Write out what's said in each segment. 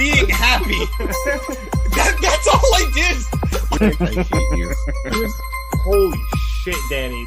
being happy. That's all I did. I hate you. Holy shit, Danny.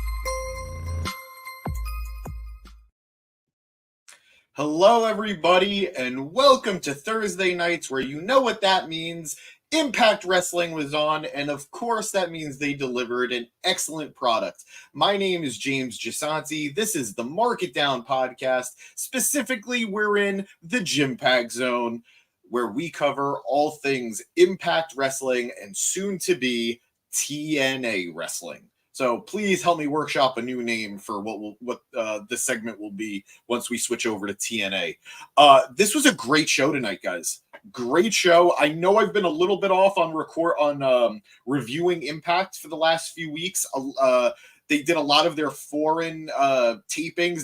Hello, everybody, and welcome to Thursday nights, where you know what that means. Impact Wrestling was on, and of course that means they delivered an excellent product. My name is James Gisanti. This is the Mark It Down podcast. Specifically, we're in the Gym Pack Zone, where we cover all things Impact Wrestling and soon to be TNA Wrestling. So please help me workshop a new name for what this segment will be once we switch over to TNA. This was a great show tonight, guys. Great show. I know I've been a little bit off on reviewing Impact for the last few weeks. They did a lot of their foreign tapings.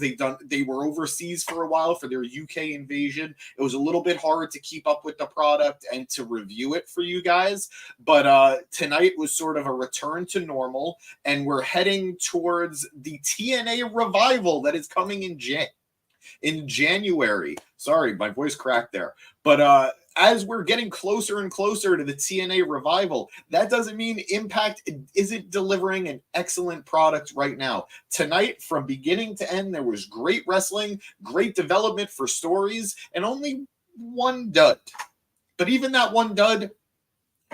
They were overseas for a while for their UK invasion. It was a little bit hard to keep up with the product and to review it for you guys. But tonight was sort of a return to normal, and we're heading towards the TNA revival that is coming in January. Sorry, my voice cracked there. But as we're getting closer and closer to the TNA revival, that doesn't mean Impact isn't delivering an excellent product right now. Tonight, from beginning to end, there was great wrestling, great development for stories, and only one dud. But even that one dud,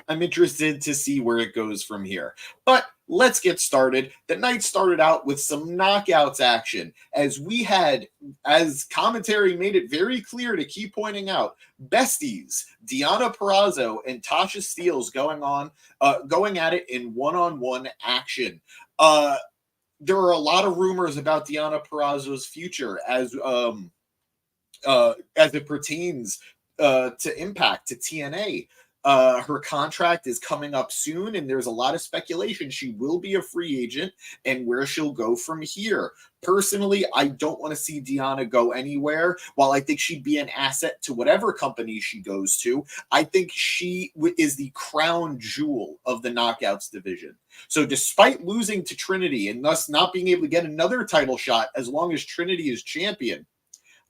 I'm interested to see where it goes from here. But let's get started. The night started out with some knockouts action, as commentary made it very clear to keep pointing out, besties Deonna Purrazzo and Tasha Steelz going at it in one-on-one action. There are a lot of rumors about Deonna Purrazzo's future as it pertains to Impact, to TNA. Her contract is coming up soon, and there's a lot of speculation she will be a free agent and where she'll go from here. Personally, I don't want to see Deonna go anywhere. While I think she'd be an asset to whatever company she goes to, I think she is the crown jewel of the Knockouts division. So despite losing to Trinity and thus not being able to get another title shot as long as Trinity is champion,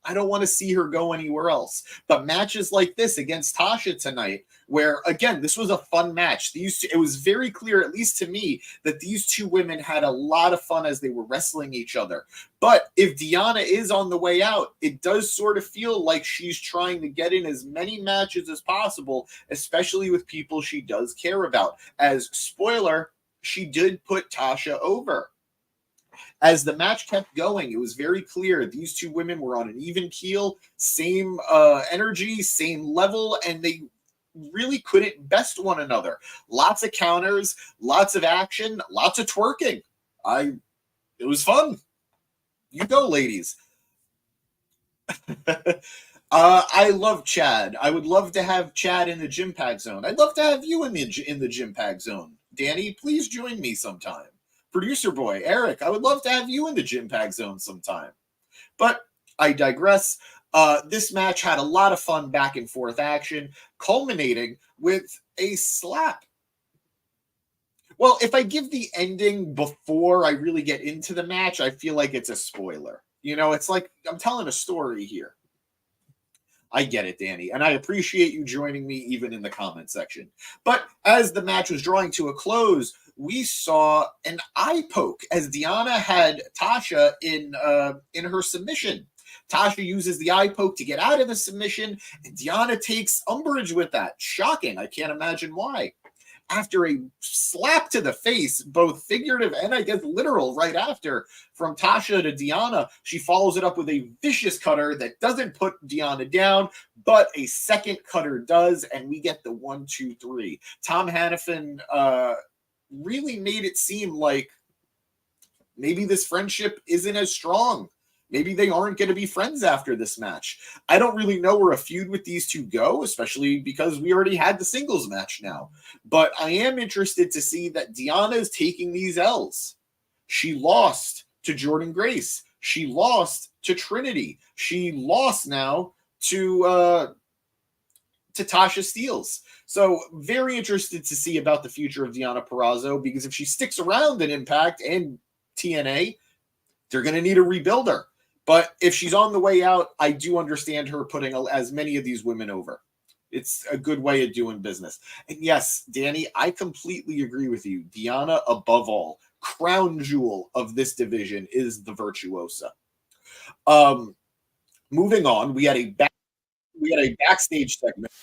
I don't want to see her go anywhere else. But matches like this against Tasha tonight, where, again, this was a fun match. It was very clear, at least to me, that these two women had a lot of fun as they were wrestling each other. But if Deonna is on the way out, it does sort of feel like she's trying to get in as many matches as possible, especially with people she does care about. As, spoiler, she did put Tasha over. As the match kept going, it was very clear these two women were on an even keel, same energy, same level, and they really couldn't best one another. Lots of counters, lots of action, lots of twerking. It was fun. You go, ladies. I love Chad. I would love to have Chad in the Gym Pack Zone. I'd love to have you in the Gym Pack Zone. Danny, please join me sometime. Producer boy, Eric, I would love to have you in the Gym Pack Zone sometime. But I digress. This match had a lot of fun back and forth action, culminating with a slap. Well, if I give the ending before I really get into the match, I feel like it's a spoiler. You know, it's like I'm telling a story here. I get it, Danny, and I appreciate you joining me even in the comment section. But as the match was drawing to a close, we saw an eye poke as Deonna had Tasha in her submission. Tasha uses the eye poke to get out of the submission, and Deonna takes umbrage with that. Shocking. I can't imagine why. After a slap to the face, both figurative and I guess literal right after, from Tasha to Deonna, she follows it up with a vicious cutter that doesn't put Deonna down, but a second cutter does, and we get the 1, 2, 3. Tom Hannafin really made it seem like maybe this friendship isn't as strong. Maybe they aren't going to be friends after this match. I don't really know where a feud with these two go, especially because we already had the singles match now. But I am interested to see that Deonna is taking these L's. She lost to Jordynne Grace. She lost to Trinity. She lost now to Tasha Steelz. So very interested to see about the future of Deonna Purrazzo, because if she sticks around in Impact and TNA, they're going to need a rebuilder. But if she's on the way out, I do understand her putting as many of these women over. It's a good way of doing business. And yes, Danny, I completely agree with you. Deonna, above all, crown jewel of this division is the Virtuosa. Um, moving on, we had a backstage segment.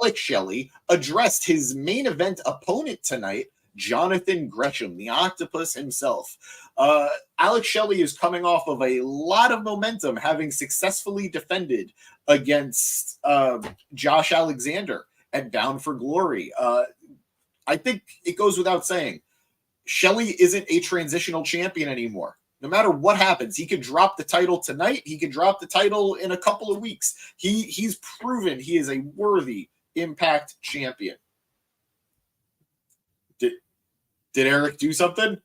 Like Shelley addressed his main event opponent tonight, Jonathan Gresham, the octopus himself. Alex Shelley is coming off of a lot of momentum, having successfully defended against Josh Alexander at Bound for Glory. I think it goes without saying, Shelley isn't a transitional champion anymore. No matter what happens, he could drop the title tonight. He could drop the title in a couple of weeks. He's proven he is a worthy Impact champion. Did Eric do something?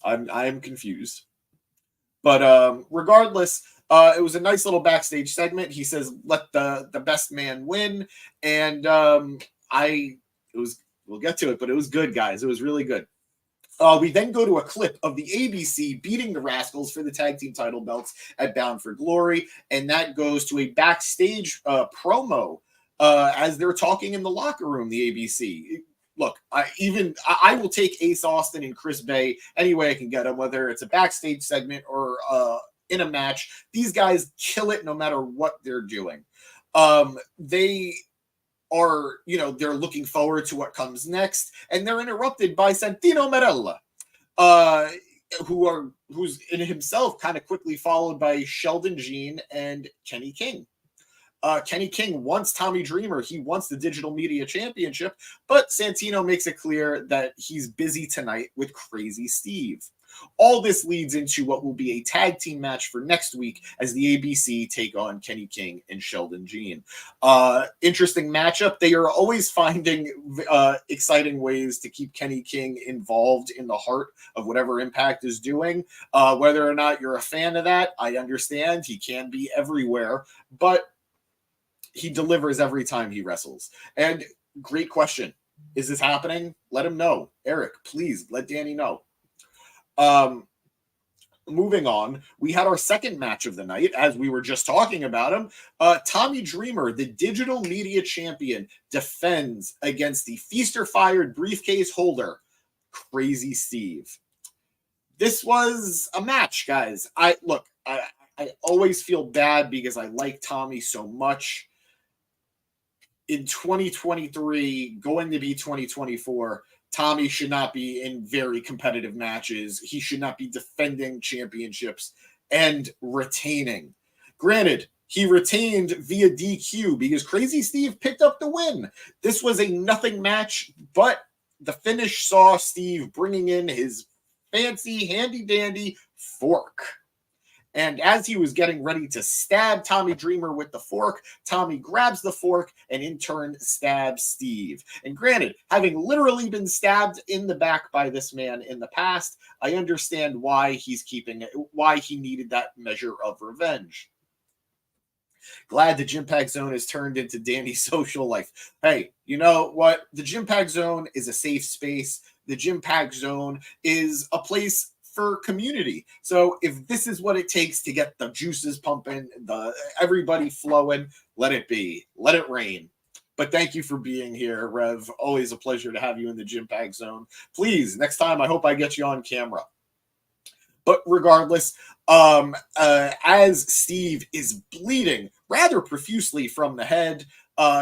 I am confused. But regardless, it was a nice little backstage segment. He says, "Let the best man win," and we'll get to it, but it was good, guys. It was really good. We then go to a clip of the ABC beating the Rascals for the tag team title belts at Bound for Glory, and that goes to a backstage promo as they're talking in the locker room. The ABC. Look, I will take Ace Austin and Chris Bay any way I can get them, whether it's a backstage segment or in a match. These guys kill it no matter what they're doing. They are, they're looking forward to what comes next, and they're interrupted by Santino Marella, who's in himself kind of quickly followed by Sheldon Jean and Kenny King. Kenny King wants Tommy Dreamer. He wants the Digital Media Championship, but Santino makes it clear that he's busy tonight with Crazy Steve. All this leads into what will be a tag team match for next week as the ABC take on Kenny King and Sheldon Jean. Interesting matchup. They are always finding exciting ways to keep Kenny King involved in the heart of whatever Impact is doing. Whether or not you're a fan of that, I understand. He can be everywhere, but he delivers every time he wrestles. And great question. Is this happening? Let him know. Eric, please let Danny know. Moving on, we had our second match of the night, as we were just talking about him. Tommy Dreamer, the Digital Media Champion, defends against the Feaster Fired briefcase holder, Crazy Steve. This was a match, guys. I always feel bad because I like Tommy so much. In 2023, going to be 2024, Tommy should not be in very competitive matches. He should not be defending championships and retaining. Granted, he retained via DQ because Crazy Steve picked up the win. This was a nothing match, but the finish saw Steve bringing in his fancy, handy-dandy fork. And as he was getting ready to stab Tommy Dreamer with the fork, Tommy grabs the fork and in turn stabs Steve. And granted, having literally been stabbed in the back by this man in the past, I understand why he's keeping it, why he needed that measure of revenge. Glad the Gym Pack Zone has turned into Danny's social life. Hey, you know what? The Gym Pack Zone is a safe space. The Gym Pack Zone is a place for community. So if this is what it takes to get the juices pumping, everybody flowing, let it be. Let it rain. But thank you for being here, Rev. Always a pleasure to have you in the Gym Pack Zone. Please, next time, I hope I get you on camera. But regardless, as Steve is bleeding rather profusely from the head,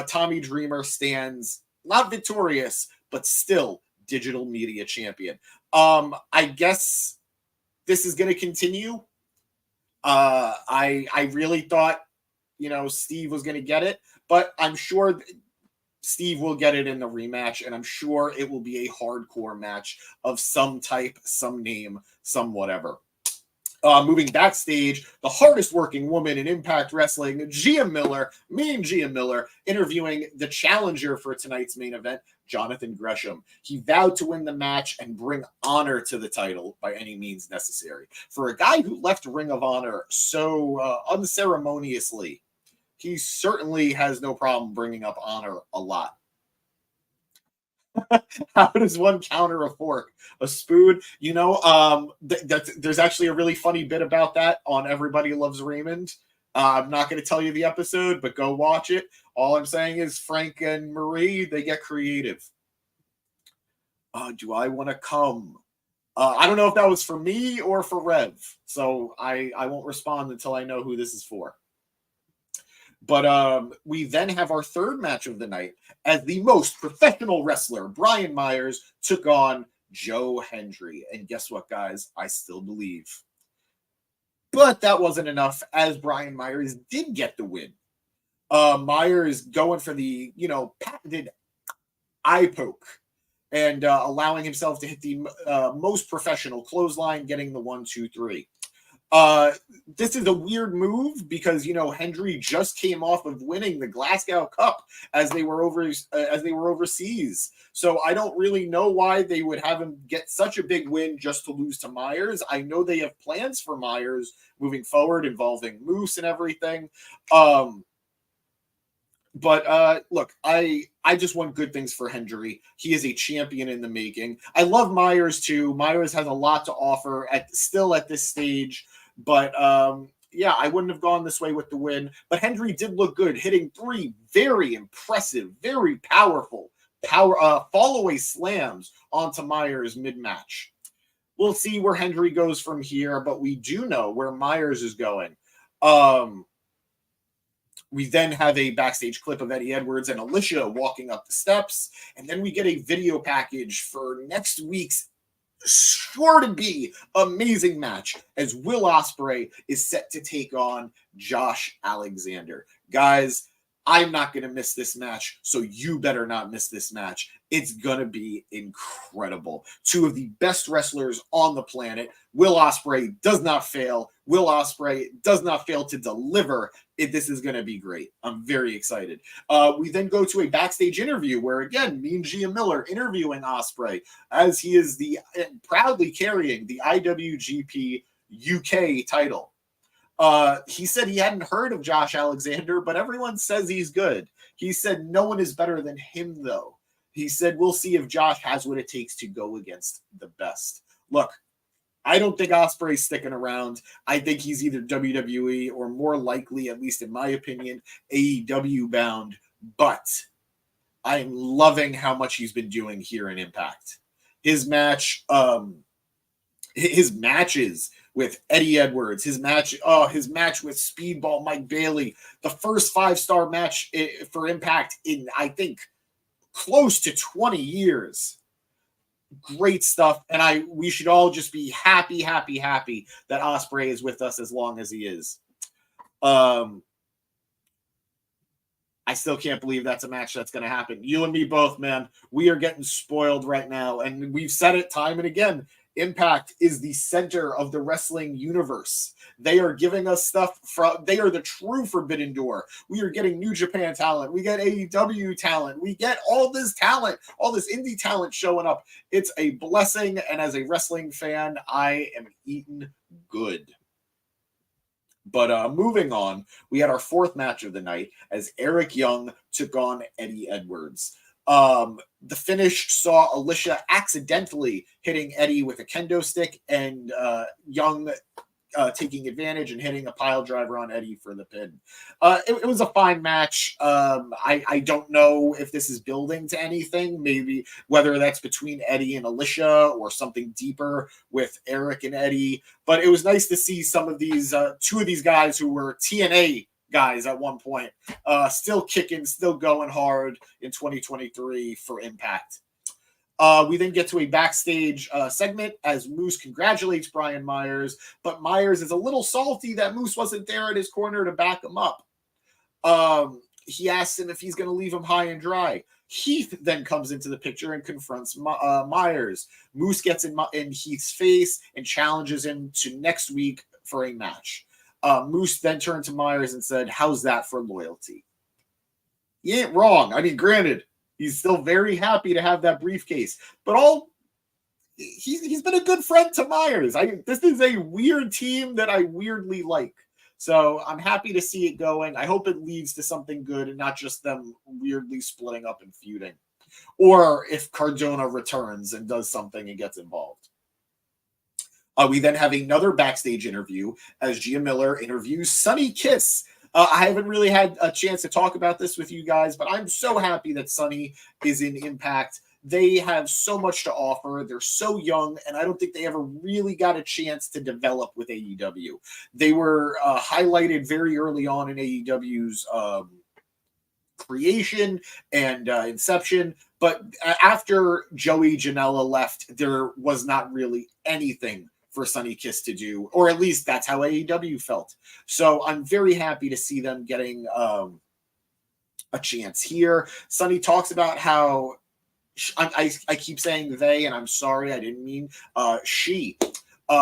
Tommy Dreamer stands not victorious, but still Digital Media Champion. I guess this is going to continue. I really thought, Steve was going to get it, but I'm sure Steve will get it in the rematch, and I'm sure it will be a hardcore match of some type, some name, some whatever. Moving backstage, the hardest working woman in Impact Wrestling, Gia Miller, interviewing the challenger for tonight's main event, Jonathan Gresham. He vowed to win the match and bring honor to the title by any means necessary. For a guy who left Ring of Honor so unceremoniously, he certainly has no problem bringing up honor a lot. How does one counter a fork? A spoon? There's actually a really funny bit about that on Everybody Loves Raymond. I'm not going to tell you the episode, but go watch it. All I'm saying is Frank and Marie, they get creative. Do I want to come? I don't know if that was for me or for Rev, so I won't respond until I know who this is for. But we then have our third match of the night as the most professional wrestler, Brian Myers, took on Joe Hendry. And guess what, guys? I still believe. But that wasn't enough, as Brian Myers did get the win. Myers going for the, patented eye poke and allowing himself to hit the most professional clothesline, getting the 1, 2, 3. This is a weird move because Hendry just came off of winning the Glasgow Cup as they were overseas. So I don't really know why they would have him get such a big win just to lose to Myers. I know they have plans for Myers moving forward involving Moose and everything. But look, I just want good things for Hendry. He is a champion in the making. I love Myers too. Myers has a lot to offer still at this stage. But yeah, I wouldn't have gone this way with the win. But Hendry did look good, hitting 3 very impressive, very powerful fall-away slams onto Myers mid-match. We'll see where Hendry goes from here, but we do know where Myers is going. We then have a backstage clip of Eddie Edwards and Alicia walking up the steps, and then we get a video package for next week's sure to be amazing match as Will Ospreay is set to take on Josh Alexander. Guys, I'm not going to miss this match, so you better not miss this match. It's going to be incredible. 2 of the best wrestlers on the planet. Will Ospreay does not fail. Will Ospreay does not fail to deliver. This is going to be great. I'm very excited. We then go to a backstage interview where, again, me and Gia Miller interviewing Ospreay as he is proudly carrying the IWGP UK title. He said he hadn't heard of Josh Alexander, but everyone says he's good. He said no one is better than him, though. He said we'll see if Josh has what it takes to go against the best. Look, I don't think Ospreay's sticking around. I think he's either WWE or more likely, at least in my opinion, AEW bound. But I'm loving how much he's been doing here in Impact. His matches with Eddie Edwards, his match with Speedball Mike Bailey, the first 5-star match for Impact in, I think, close to 20 years. Great stuff, and we should all just be happy that Ospreay is with us as long as he is. I still can't believe that's a match that's going to happen. You and me both, man. We are getting spoiled right now, and we've said it time and again. Impact is the center of the wrestling universe. They are giving us stuff they are the true Forbidden Door. We are getting New Japan talent. We get AEW talent. We get all this talent, all this indie talent showing up. It's a blessing. And as a wrestling fan, I am eating good. But moving on, we had our 4th match of the night as Eric Young took on Eddie Edwards. The finish saw Alicia accidentally hitting Eddie with a kendo stick and Young taking advantage and hitting a pile driver on Eddie for the pin. It was a fine match. I don't know if this is building to anything, maybe whether that's between Eddie and Alicia or something deeper with Eric and Eddie. But it was nice to see some of these, 2 of these guys who were TNA guys at one point, still kicking, still going hard in 2023 for Impact. We then get to a backstage segment as Moose congratulates Brian Myers, but Myers is a little salty that Moose wasn't there at his corner to back him up. He asks him if he's going to leave him high and dry. Heath then comes into the picture and confronts Myers. Moose gets in Heath's face and challenges him to next week for a match. Moose then turned to Myers and said, "How's that for loyalty?" He ain't wrong. I mean, granted, he's still very happy to have that briefcase, but he's been a good friend to Myers. This is a weird team that I weirdly like. So I'm happy to see it going. I hope it leads to something good and not just them weirdly splitting up and feuding. Or if Cardona returns and does something and gets involved. We then have another backstage interview as Gia Miller interviews Sonny Kiss. I haven't really had a chance to talk about this with you guys, but I'm so happy that Sonny is in Impact. They have so much to offer. They're so young, and I don't think they ever really got a chance to develop with AEW. They were highlighted very early on in AEW's creation and inception, but after Joey Janela left, there was not really anything for Sonny Kiss to do, or at least that's how AEW felt. So I'm very happy to see them getting a chance here. Sonny talks about how I keep saying they, and I'm sorry, I didn't mean she.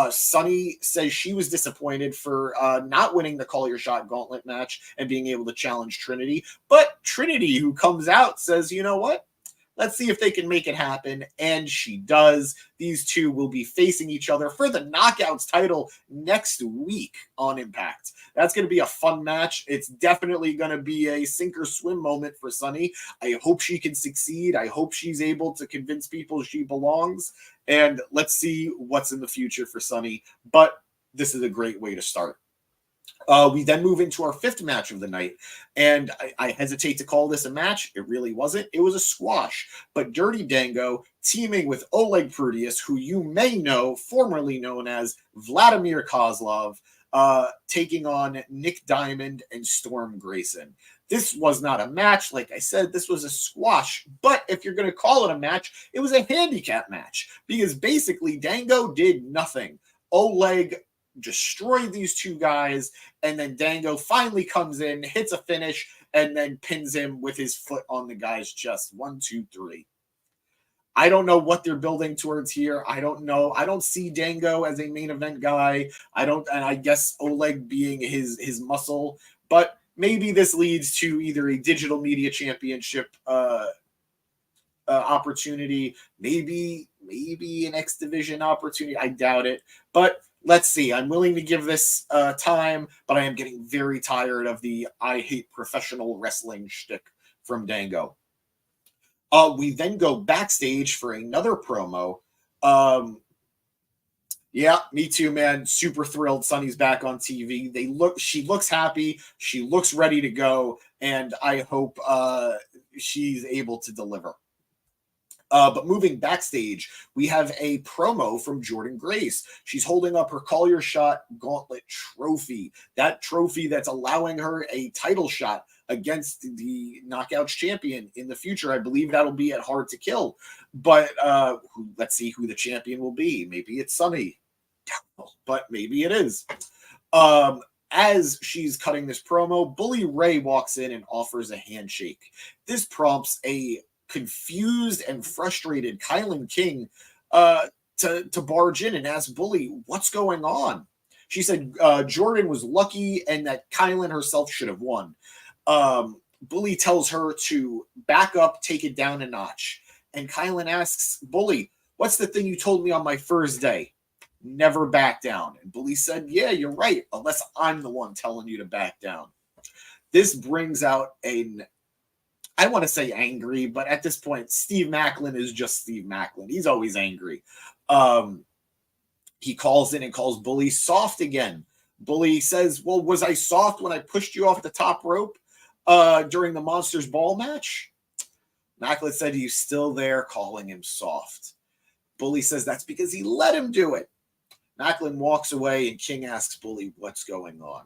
Sonny says she was disappointed for not winning the Call Your Shot gauntlet match and being able to challenge Trinity. But Trinity, who comes out, says, you know what? Let's see if they can make it happen. And she does. These two will be facing each other for the Knockouts title next week on Impact. That's going to be a fun match. It's definitely going to be a sink or swim moment for Sonny. I hope she can succeed. I hope she's able to convince people she belongs. And let's see what's in the future for Sonny. But this is a great way to start. We then move into our fifth match of the night, and I hesitate to call this a match. It really wasn't. It was a squash. But Dirty Dango teaming with Oleg Prudius, who you may know, formerly known as Vladimir Kozlov, taking on Nick Diamond and Storm Grayson. This was not a match. Like I said, this was a squash. But if you're going to call it a match, it was a handicap match because basically Dango did nothing. Oleg destroyed these two guys, and then Dango finally comes in, hits a finish, and then pins him with his foot on the guy's chest. 1, 2, 3. I don't know what they're building towards here. I don't know. I don't see Dango as a main event guy. And I guess Oleg being his muscle, but maybe this leads to either a digital media championship opportunity, maybe an X Division opportunity. I doubt it, but let's see. I'm willing to give this time, but I am getting very tired of the I hate professional wrestling shtick from Dango. We then go backstage for another promo. Yeah, me too, man. Super thrilled. Sonny's back on TV. She looks happy. She looks ready to go, and I hope she's able to deliver. But moving backstage, we have a promo from Jordynne Grace. She's holding up her Call Your Shot Gauntlet trophy. That trophy that's allowing her a title shot against the Knockouts champion in the future. I believe that'll be at Hard to Kill. But let's see who the champion will be. Maybe it's Sonny. But maybe it is. As she's cutting this promo, Bully Ray walks in and offers a handshake. This prompts a confused and frustrated Kylan King to barge in and ask Bully, what's going on? She said Jordynne was lucky and that Kylan herself should have won. Bully tells her to back up, take it down a notch. And Kylan asks Bully, what's the thing you told me on my first day? Never back down. And Bully said, yeah, you're right, unless I'm the one telling you to back down. This brings out I want to say angry, but at this point, Steve Maclin is just Steve Maclin. He's always angry. He calls in and calls Bully soft again. Bully says, well, was I soft when I pushed you off the top rope during the Monsters Ball match? Maclin said he's still there, calling him soft. Bully says that's because he let him do it. Maclin walks away and King asks Bully what's going on.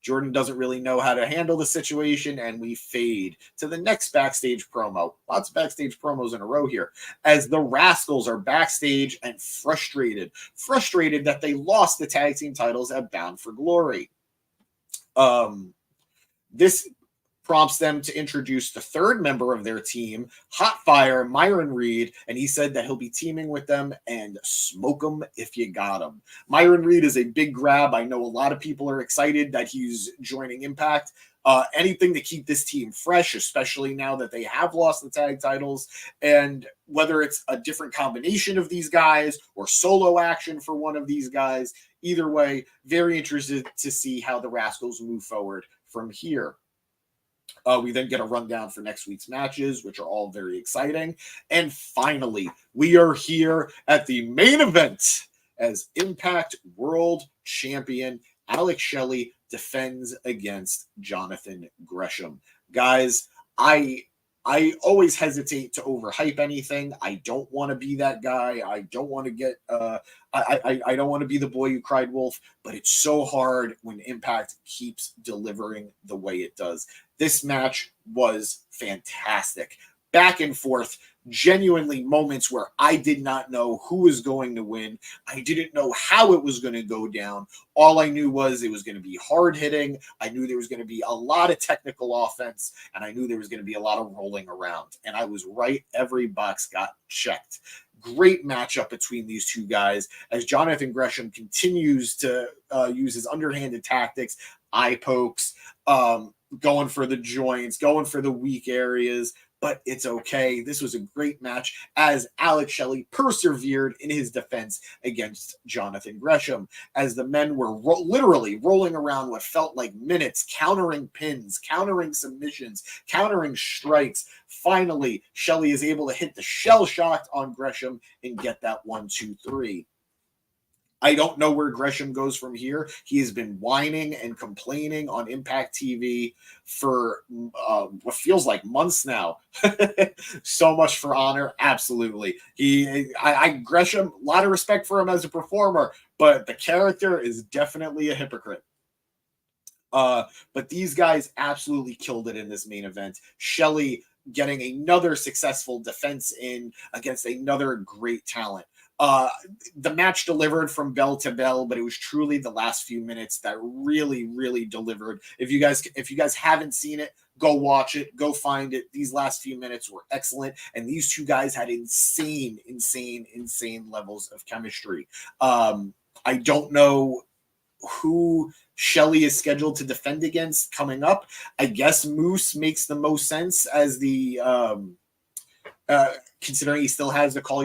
Jordynne doesn't really know how to handle the situation, and we fade to the next backstage promo. Lots of backstage promos in a row here, as the Rascals are backstage and frustrated that they lost the tag team titles at Bound for Glory. This prompts them to introduce the third member of their team, Hotfire Myron Reed, and he said that he'll be teaming with them and smoke them if you got him. Myron Reed is a big grab. I know a lot of people are excited that he's joining Impact. Anything to keep this team fresh, especially now that they have lost the tag titles, and whether it's a different combination of these guys or solo action for one of these guys, either way, very interested to see how the Rascals move forward from here. We then get a rundown for next week's matches, which are all very exciting. And finally, we are here at the main event. as Impact World Champion Alex Shelley defends against Jonathan Gresham. Guys, I always hesitate to overhype anything. I don't want to be that guy. I don't want to get I don't want to be the boy who cried wolf, but it's so hard when Impact keeps delivering the way it does. This match was fantastic. Back and forth, genuinely moments where I did not know who was going to win. I didn't know how it was going to go down. All I knew was it was going to be hard hitting. I knew there was going to be a lot of technical offense, and I knew there was going to be a lot of rolling around. And I was right. Every box got checked. Great matchup between these two guys as Jonathan Gresham continues to use his underhanded tactics, eye pokes, going for the joints, going for the weak areas. But it's okay. This was a great match as Alex Shelley persevered in his defense against Jonathan Gresham as the men were literally rolling around what felt like minutes, countering pins, countering submissions, countering strikes. Finally, Shelley is able to hit the shell shock on Gresham and get that 1-2-3. I don't know where Gresham goes from here. He has been whining and complaining on Impact TV for what feels like months now. So much for honor. Absolutely. Gresham, a lot of respect for him as a performer, but the character is definitely a hypocrite. But these guys absolutely killed it in this main event. Shelley getting another successful defense in against another great talent. The match delivered from bell to bell, but it was truly the last few minutes that really delivered. If you guys haven't seen it, go watch it, go find it. These last few minutes were excellent, and these two guys had insane levels of chemistry. I don't know who Shelley is scheduled to defend against coming up. I guess Moose makes the most sense as the considering he still has the call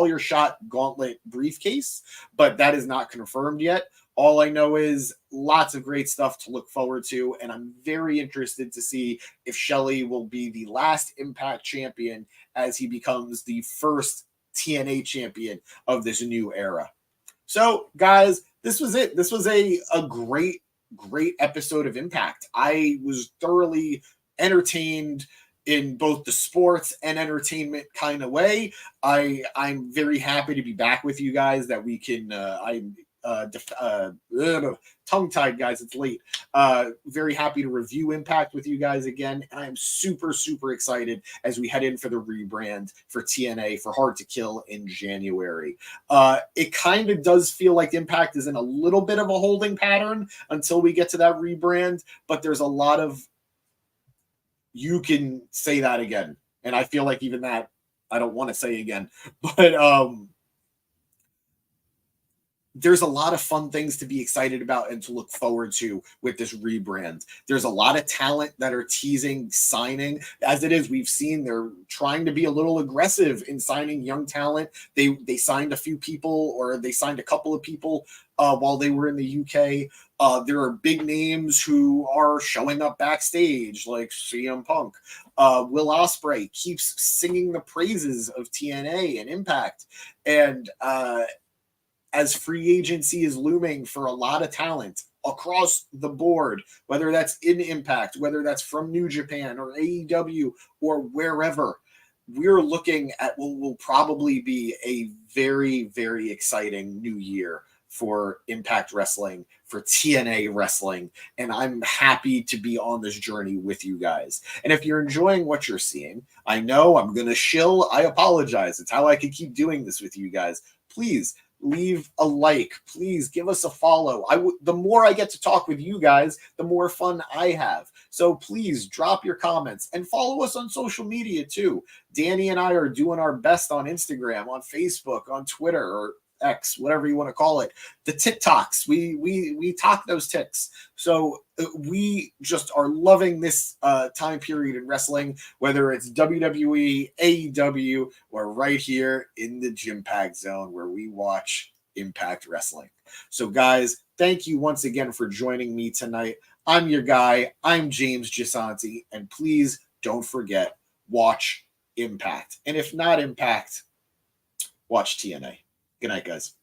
your shot gauntlet briefcase, but that is not confirmed yet. All I know is lots of great stuff to look forward to, and I'm very interested to see if Shelley will be the last Impact champion as he becomes the first TNA champion of this new era. So, guys, this was it. This was a great episode of Impact. I was thoroughly entertained in both the sports and entertainment kind of way. I'm very happy to be back with you guys, that we can, tongue-tied, guys, it's late. Very happy to review Impact with you guys again, and I'm super excited as we head in for the rebrand for TNA for Hard to Kill in January. It kind of does feel like Impact is in a little bit of a holding pattern until we get to that rebrand, but there's a lot of, you can say that again, and I feel like even that I don't want to say again, but there's a lot of fun things to be excited about and to look forward to with this rebrand. There's a lot of talent that are teasing signing. As it is, we've seen they're trying to be a little aggressive in signing young talent. They signed a few people, or they signed a couple of people while they were in the UK. There are big names who are showing up backstage, like CM Punk. Will Ospreay keeps singing the praises of TNA and Impact. And as free agency is looming for a lot of talent across the board, whether that's in Impact, whether that's from New Japan or AEW or wherever, we're looking at what will probably be a very exciting new year for Impact Wrestling, for TNA Wrestling, and I'm happy to be on this journey with you guys. And if you're enjoying what you're seeing, I know I'm going to shill. I apologize. It's how I can keep doing this with you guys. Please leave a like. Please give us a follow. The more I get to talk with you guys, the more fun I have. So please drop your comments and follow us on social media too. Danny and I are doing our best on Instagram, on Facebook, on Twitter, or X, whatever you want to call it. The TikToks, we talk those ticks. So we just are loving this time period in wrestling, whether it's WWE, AEW, or right here in the Gym Pack Zone where we watch Impact Wrestling. So guys, thank you once again for joining me tonight. I'm your guy. I'm James Gisanti, and please don't forget, watch Impact. And if not Impact, watch TNA. Good night, guys.